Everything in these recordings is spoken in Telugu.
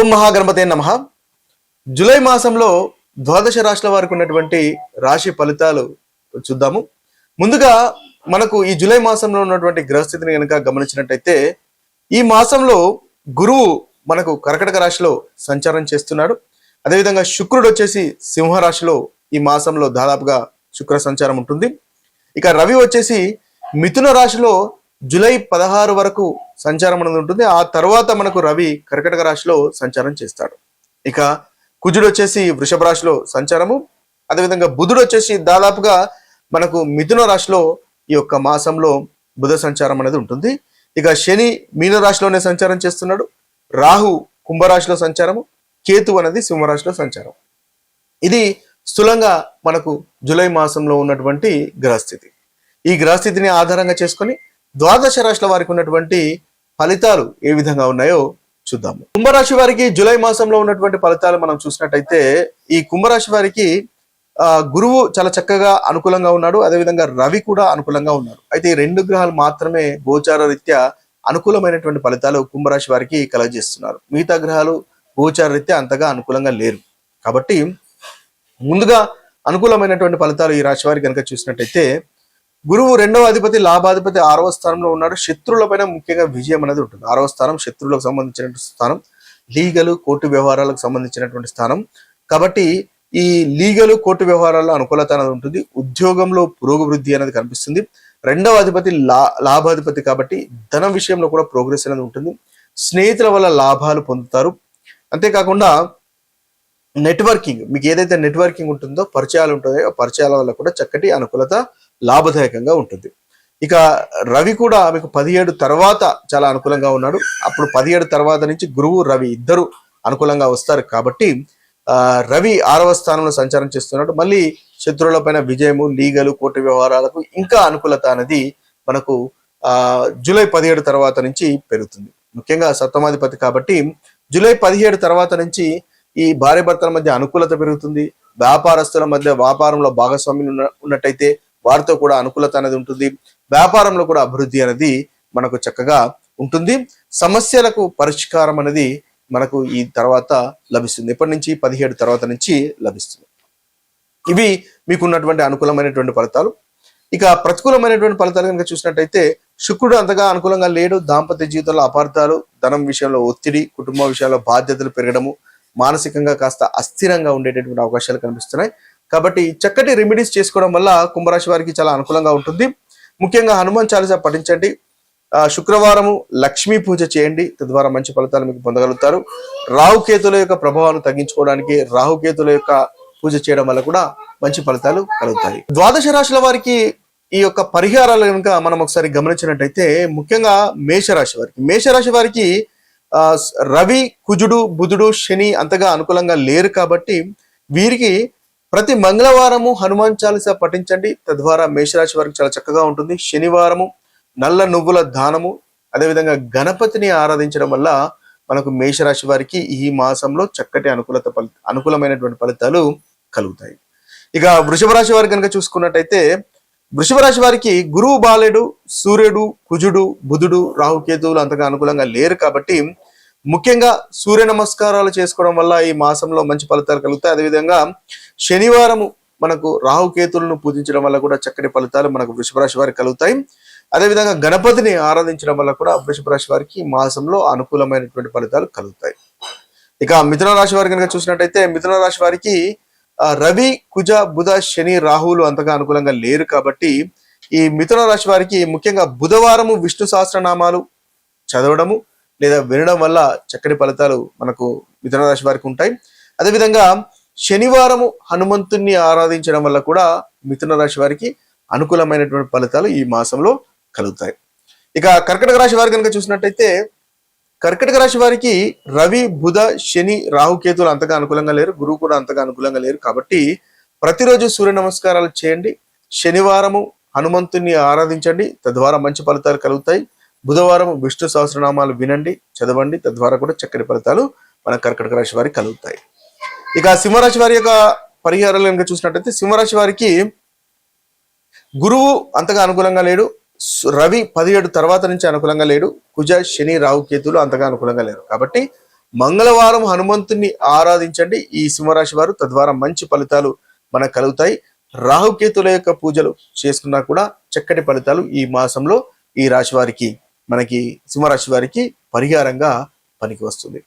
ఓం మహాగణపతే నమః. జూలై మాసంలో ద్వాదశ రాశుల వారికి ఉన్నటువంటి రాశి ఫలితాలు చూద్దాము. ముందుగా మనకు ఈ జూలై మాసంలో ఉన్నటువంటి గ్రహస్థితిని కనుక గమనించినట్టయితే ఈ మాసంలో గురువు మనకు కర్కటక రాశిలో సంచారం చేస్తున్నాడు. అదేవిధంగా శుక్రుడు వచ్చేసి సింహరాశిలో ఈ మాసంలో దాదాపుగా శుక్ర సంచారం ఉంటుంది. ఇక రవి వచ్చేసి మిథున రాశిలో జూలై 16 వరకు సంచారం అనేది ఉంటుంది. ఆ తర్వాత మనకు రవి కర్కటక రాశిలో సంచారం చేస్తాడు. ఇక కుజుడు వచ్చేసి వృషభ రాశిలో సంచారము, అదేవిధంగా బుధుడు వచ్చేసి దాదాపుగా మనకు మిథున రాశిలో ఈ యొక్క మాసంలో బుధ సంచారం అనేది ఉంటుంది. ఇక శని మీన రాశిలోనే సంచారం చేస్తున్నాడు. రాహు కుంభరాశిలో సంచారము, కేతు అనేది సింహరాశిలో సంచారం. ఇది స్థూలంగా మనకు జూలై మాసంలో ఉన్నటువంటి గ్రహస్థితి. ఈ గ్రహస్థితిని ఆధారంగా చేసుకొని ద్వాదశ రాశుల వారికి ఉన్నటువంటి ఫలితాలు ఏ విధంగా ఉన్నాయో చూద్దాము. కుంభరాశి వారికి జూలై మాసంలో ఉన్నటువంటి ఫలితాలు మనం చూసినట్టయితే ఈ కుంభరాశి వారికి గురువు చాలా చక్కగా అనుకూలంగా ఉన్నాడు. అదేవిధంగా రవి కూడా అనుకూలంగా ఉన్నాడు. అయితే ఈ రెండు గ్రహాలు మాత్రమే గోచార రీత్యా అనుకూలమైనటువంటి ఫలితాలు కుంభరాశి వారికి కలగజేస్తున్నారు. మిగతా గ్రహాలు గోచార రీత్యా అంతగా అనుకూలంగా లేరు. కాబట్టి ముందుగా అనుకూలమైనటువంటి ఫలితాలు ఈ రాశి వారికి కనుక చూసినట్టయితే గురువు 2వ అధిపతి లాభాధిపతి 6వ స్థానంలో ఉన్నాడు. శత్రువుల పైన ముఖ్యంగా విజయం అనేది ఉంటుంది. 6వ స్థానం శత్రువులకు సంబంధించినటువంటి స్థానం, లీగలు కోర్టు వ్యవహారాలకు సంబంధించినటువంటి స్థానం. కాబట్టి ఈ లీగలు కోర్టు వ్యవహారాల్లో అనుకూలత అనేది ఉంటుంది. ఉద్యోగంలో పురోగవృద్ధి అనేది కనిపిస్తుంది. 2వ అధిపతి లాభాధిపతి కాబట్టి ధనం విషయంలో కూడా ప్రోగ్రెస్ అనేది ఉంటుంది. స్నేహితుల వల్ల లాభాలు పొందుతారు. అంతేకాకుండా నెట్వర్కింగ్, మీకు ఏదైతే నెట్వర్కింగ్ ఉంటుందో, పరిచయాలు ఉంటుందో ఆ పరిచయాల వల్ల కూడా చక్కటి అనుకూలత లాభదాయకంగా ఉంటుంది. ఇక రవి కూడా మీకు 17 తర్వాత చాలా అనుకూలంగా ఉన్నాడు. అప్పుడు 17 తర్వాత నుంచి గురువు రవి ఇద్దరు అనుకూలంగా వస్తారు. కాబట్టి రవి 6వ స్థానంలో సంచారం చేస్తున్నాడు. మళ్ళీ శత్రువుల పైన విజయము, లీగలు కోర్టు వ్యవహారాలకు ఇంకా అనుకూలత అనేది మనకు జూలై 17 తర్వాత నుంచి పెరుగుతుంది. ముఖ్యంగా సప్తమాధిపతి కాబట్టి జూలై 17 తర్వాత నుంచి ఈ భార్య భర్తల మధ్య అనుకూలత పెరుగుతుంది. వ్యాపారస్తుల మధ్య వ్యాపారంలో భాగస్వామ్యం ఉన్నట్టయితే వారితో కూడా అనుకూలత అనేది ఉంటుంది. వ్యాపారంలో కూడా అభివృద్ధి అనేది మనకు చక్కగా ఉంటుంది. సమస్యలకు పరిష్కారం అనేది మనకు ఈ తర్వాత లభిస్తుంది. ఎప్పటి నుంచి? 17 తర్వాత నుంచి లభిస్తుంది. ఇవి మీకున్నటువంటి అనుకూలమైనటువంటి ఫలితాలు. ఇక ప్రతికూలమైనటువంటి ఫలితాలు కనుక చూసినట్టయితే శుక్రుడు అంతగా అనుకూలంగా లేడు. దాంపత్య జీవితంలో అపార్థాలు, ధనం విషయంలో ఒత్తిడి, కుటుంబ విషయాల్లో బాధ్యతలు పెరగడము, మానసికంగా కాస్త అస్థిరంగా ఉండేటటువంటి అవకాశాలు కనిపిస్తున్నాయి. కాబట్టి చక్కటి రెమెడీస్ చేసుకోవడం వల్ల కుంభరాశి వారికి చాలా అనుకూలంగా ఉంటుంది. ముఖ్యంగా హనుమాన్ చాలీసా పఠించండి. శుక్రవారము లక్ష్మీ పూజ చేయండి. తద్వారా మంచి ఫలితాలు మీకు పొందగలుగుతారు. రాహుకేతుల యొక్క ప్రభావాన్ని తగ్గించుకోవడానికి రాహుకేతుల యొక్క పూజ చేయడం వల్ల కూడా మంచి ఫలితాలు కలుగుతాయి. ద్వాదశ రాశుల వారికి ఈ యొక్క పరిహారాలు కనుక మనం ఒకసారి గమనించినట్టయితే ముఖ్యంగా మేషరాశి వారికి రవి, కుజుడు, బుధుడు, శని అంతగా అనుకూలంగా లేరు. కాబట్టి వీరికి ప్రతి మంగళవారము హనుమాన్ చాలీసా పఠించండి. తద్వారా మేషరాశి వారికి చాలా చక్కగా ఉంటుంది. శనివారము నల్ల నువ్వుల దానము, అదేవిధంగా గణపతిని ఆరాధించడం వల్ల మనకు మేషరాశి వారికి ఈ మాసంలో చక్కటి అనుకూలమైనటువంటి ఫలితాలు కలుగుతాయి. ఇక వృషభ రాశి వారికి కనుక చూసుకున్నట్టయితే వృషభ రాశి వారికి గురువు బాలేడు, సూర్యుడు, కుజుడు, బుధుడు, రాహుకేతువులు అంతగా అనుకూలంగా లేరు. కాబట్టి ముఖ్యంగా సూర్య నమస్కారాలు చేసుకోవడం వల్ల ఈ మాసంలో మంచి ఫలితాలు కలుగుతాయి. అదేవిధంగా శనివారము మనకు రాహుకేతులను పూజించడం వల్ల కూడా చక్కటి ఫలితాలు మనకు వృషభ రాశి వారికి కలుగుతాయి. అదేవిధంగా గణపతిని ఆరాధించడం వల్ల కూడా వృషభ రాశి వారికి మాసంలో అనుకూలమైనటువంటి ఫలితాలు కలుగుతాయి. ఇక మిథున రాశి వారికి కనుక చూసినట్టయితే మిథున రాశి వారికి రవి, కుజ, బుధ, శని, రాహువులు అంతగా అనుకూలంగా లేరు. కాబట్టి ఈ మిథున రాశి వారికి ముఖ్యంగా బుధవారము విష్ణు సహస్రనామాలు చదవడము లేదా వినడం వల్ల చక్కటి ఫలితాలు మనకు మిథున రాశి వారికి ఉంటాయి. అదేవిధంగా శనివారము హనుమంతుణ్ణి ఆరాధించడం వల్ల కూడా మిథున రాశి వారికి అనుకూలమైనటువంటి ఫలితాలు ఈ మాసంలో కలుగుతాయి. ఇక కర్కటక రాశి వారికి కనుక చూసినట్టయితే కర్కటక రాశి వారికి రవి, బుధ, శని, రాహుకేతులు అంతగా అనుకూలంగా లేరు. గురువు కూడా అంతగా అనుకూలంగా లేరు. కాబట్టి ప్రతిరోజు సూర్య నమస్కారాలు చేయండి. శనివారము హనుమంతుని ఆరాధించండి. తద్వారా మంచి ఫలితాలు కలుగుతాయి. బుధవారం విష్ణు సహస్రనామాలు వినండి, చదవండి. తద్వారా కూడా చక్కటి ఫలితాలు మన కర్కటక రాశి వారికి కలుగుతాయి. ఇక సింహరాశి వారి యొక్క పరిహారాలు కనుక చూసినట్టయితే సింహరాశి వారికి గురువు అంతగా అనుకూలంగా లేడు. రవి 17 తర్వాత నుంచి అనుకూలంగా లేడు. కుజ, శని, రాహు, కేతులు అంతగా అనుకూలంగా లేరు. కాబట్టి మంగళవారం హనుమంతుని ఆరాధించండి ఈ సింహరాశి వారు, తద్వారా మంచి ఫలితాలు మనకు కలుగుతాయి. రాహుకేతుల యొక్క పూజలు చేసుకున్నా కూడా చక్కటి ఫలితాలు ఈ మాసంలో ఈ రాశి వారికి, మనకి సింహరాశి వారికి పరిహారంగా పనికి వస్తుంది.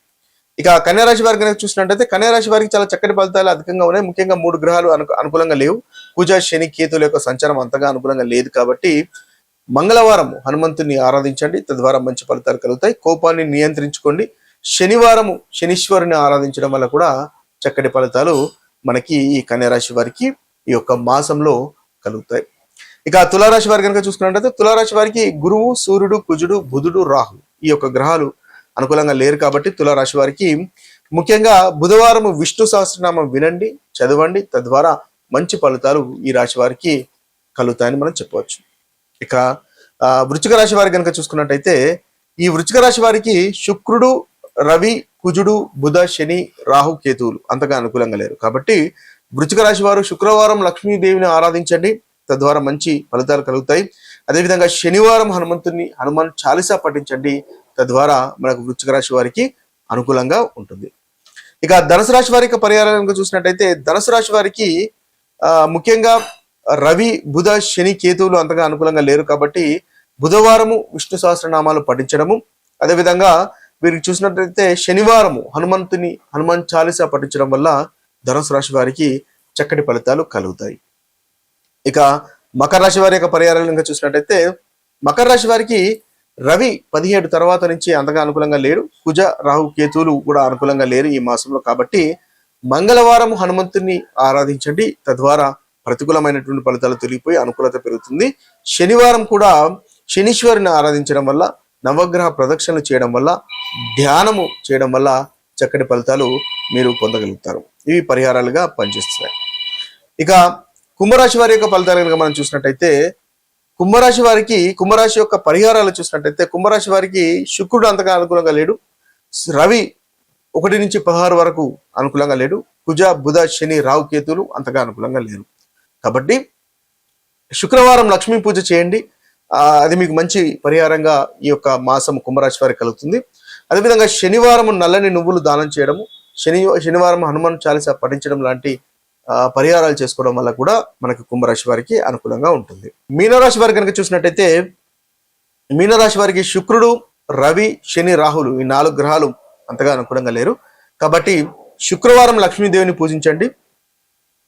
ఇక కన్యారాశి వారికి కనుక చూసినట్టయితే కన్యారాశి వారికి చాలా చక్కటి ఫలితాలు అధికంగా ఉన్నాయి. ముఖ్యంగా 3 గ్రహాలు అనుకూలంగా లేవు. కుజ, శని, కేతుల యొక్క సంచారం అంతగా అనుకూలంగా లేదు కాబట్టి మంగళవారం హనుమంతుని ఆరాధించండి, తద్వారా మంచి ఫలితాలు కలుగుతాయి. కోపాన్ని నియంత్రించుకోండి. శనివారము శనీశ్వరుని ఆరాధించడం వల్ల కూడా చక్కటి ఫలితాలు మనకి ఈ కన్యారాశి వారికి ఈ యొక్క మాసంలో కలుగుతాయి. ఇక తులారాశి వారి కనుక చూసుకున్నట్లయితే తులారాశి వారికి గురువు, సూర్యుడు, కుజుడు, బుధుడు, రాహు ఈ యొక్క గ్రహాలు అనుకూలంగా లేరు కాబట్టి తులారాశి వారికి ముఖ్యంగా బుధవారం విష్ణు సహస్రనామం వినండి, చదవండి, తద్వారా మంచి ఫలితాలు ఈ రాశి వారికి కలుగుతాయని మనం చెప్పవచ్చు. ఇక వృశ్చిక రాశి వారి కనుక చూసుకున్నట్టయితే ఈ వృశ్చిక రాశి వారికి శుక్రుడు, రవి, కుజుడు, బుధ, శని, రాహు, కేతువులు అంతగా అనుకూలంగా లేరు కాబట్టి వృశ్చిక రాశి వారు శుక్రవారం లక్ష్మీదేవిని ఆరాధించండి, తద్వారా మంచి ఫలితాలు కలుగుతాయి. అదేవిధంగా శనివారం హనుమాన్ చాలీసా పఠించండి, తద్వారా మనకు వృశ్చిక రాశి వారికి అనుకూలంగా ఉంటుంది. ఇక ధనుసు రాశి వారి యొక్క పరిహారం చూసినట్టయితే ధనుసు రాశి వారికి ముఖ్యంగా రవి, బుధ, శని, కేతువులు అంతగా అనుకూలంగా లేరు కాబట్టి బుధవారము విష్ణు సహస్రనామాలు పఠించడము, అదేవిధంగా వీరికి చూసినట్లయితే శనివారము హనుమాన్ చాలీసా పఠించడం వల్ల ధనుసు రాశి వారికి చక్కటి ఫలితాలు కలుగుతాయి. ఇక మకర రాశి వారి యొక్క పరిహారాలు చూసినట్టయితే మకర రాశి వారికి రవి 17 తర్వాత నుంచి అంతగా అనుకూలంగా లేరు. కుజ, రాహు, కేతువులు కూడా అనుకూలంగా లేరు ఈ మాసంలో కాబట్టి మంగళవారం హనుమంతుని ఆరాధించండి, తద్వారా ప్రతికూలమైనటువంటి ఫలితాలు తొలగిపోయి అనుకూలత పెరుగుతుంది. శనివారం కూడా శనీశ్వరుని ఆరాధించడం వల్ల, నవగ్రహ ప్రదక్షిణలు చేయడం వల్ల, ధ్యానము చేయడం వల్ల చక్కటి ఫలితాలు మీరు పొందగలుగుతారు. ఇవి పరిహారాలుగా పనిచేస్తున్నాయి. ఇక కుంభరాశి వారి యొక్క ఫలితాలు కనుక మనం చూసినట్టయితే కుంభరాశి యొక్క పరిహారాలు చూసినట్టయితే కుంభరాశి వారికి శుక్రుడు అంతగా అనుకూలంగా లేడు. రవి 1 నుంచి 16 వరకు అనుకూలంగా లేడు. కుజ, బుధ, శని, రాహు, కేతువులు అంతగా అనుకూలంగా లేరు కాబట్టి శుక్రవారం లక్ష్మీ పూజ చేయండి. అది మీకు మంచి పరిహారంగా ఈ యొక్క మాసం కుంభరాశి వారికి కలుగుతుంది. అదేవిధంగా శనివారం నల్లని నువ్వులు దానం చేయడము, శనివారం హనుమాన్ చాలీసా పఠించడం లాంటి పరిహారాలు చేసుకోవడం వల్ల కూడా మనకి కుంభరాశి వారికి అనుకూలంగా ఉంటుంది. మీనరాశి వారి కనుక చూసినట్టయితే మీనరాశి వారికి శుక్రుడు, రవి, శని, రాహులు ఈ 4 గ్రహాలు అంతగా అనుకూలంగా లేరు కాబట్టి శుక్రవారం లక్ష్మీదేవిని పూజించండి.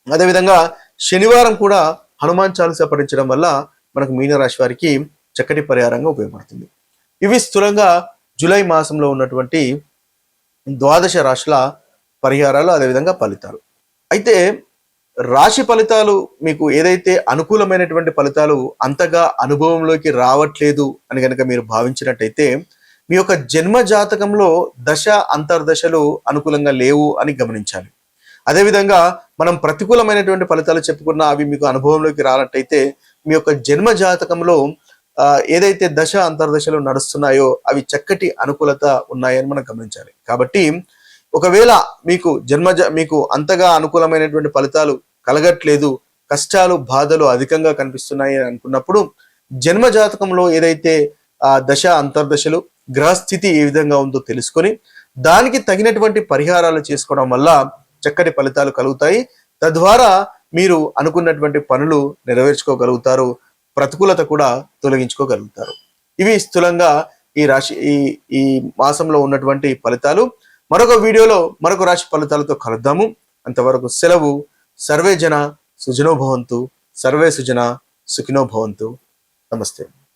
అదేవిధంగా శనివారం కూడా హనుమాన్ చాలీసా పఠించడం వల్ల మనకు మీనరాశి వారికి చక్కటి పరిహారంగా ఉపయోగపడుతుంది. ఇవి స్థూలంగా జూలై మాసంలో ఉన్నటువంటి 12 రాశుల పరిహారాలు, అదేవిధంగా ఫలితాలు. అయితే రాశి ఫలితాలు మీకు ఏదైతే అనుకూలమైనటువంటి ఫలితాలు అంతగా అనుభవంలోకి రావట్లేదు అని కనుక మీరు భావించినట్టయితే మీ యొక్క జన్మ జాతకంలో దశ అంతర్దశలు అనుకూలంగా లేవు అని గమనించాలి. అదేవిధంగా మనం ప్రతికూలమైనటువంటి ఫలితాలు చెప్పుకున్నా అవి మీకు అనుభవంలోకి రానట్టయితే మీ యొక్క జన్మ జాతకంలో ఏదైతే దశ అంతర్దశలు నడుస్తున్నాయో అవి చక్కటి అనుకూలత ఉన్నాయని మనం గమనించాలి. కాబట్టి ఒకవేళ మీకు అంతగా అనుకూలమైనటువంటి ఫలితాలు కలగట్లేదు, కష్టాలు, బాధలు అధికంగా కనిపిస్తున్నాయి అని అనుకున్నప్పుడు జన్మ జాతకంలో ఏదైతే దశ అంతర్దశలు, గ్రహస్థితి ఏ విధంగా ఉందో తెలుసుకొని దానికి తగినటువంటి పరిహారాలు చేసుకోవడం వల్ల చక్కటి ఫలితాలు కలుగుతాయి. తద్వారా మీరు అనుకున్నటువంటి పనులు నెరవేర్చుకోగలుగుతారు, ప్రతికూలత కూడా తొలగించుకోగలుగుతారు. ఇవి స్థూలంగా ఈ మాసంలో ఉన్నటువంటి ఫలితాలు. మరొక వీడియోలో మరొక రాశి ఫలితాలతో కలుద్దాము. అంతవరకు సెలవు. సర్వే జన సుజనో భవంతు, సర్వే సుజన సుఖినో భవంతు. నమస్తే.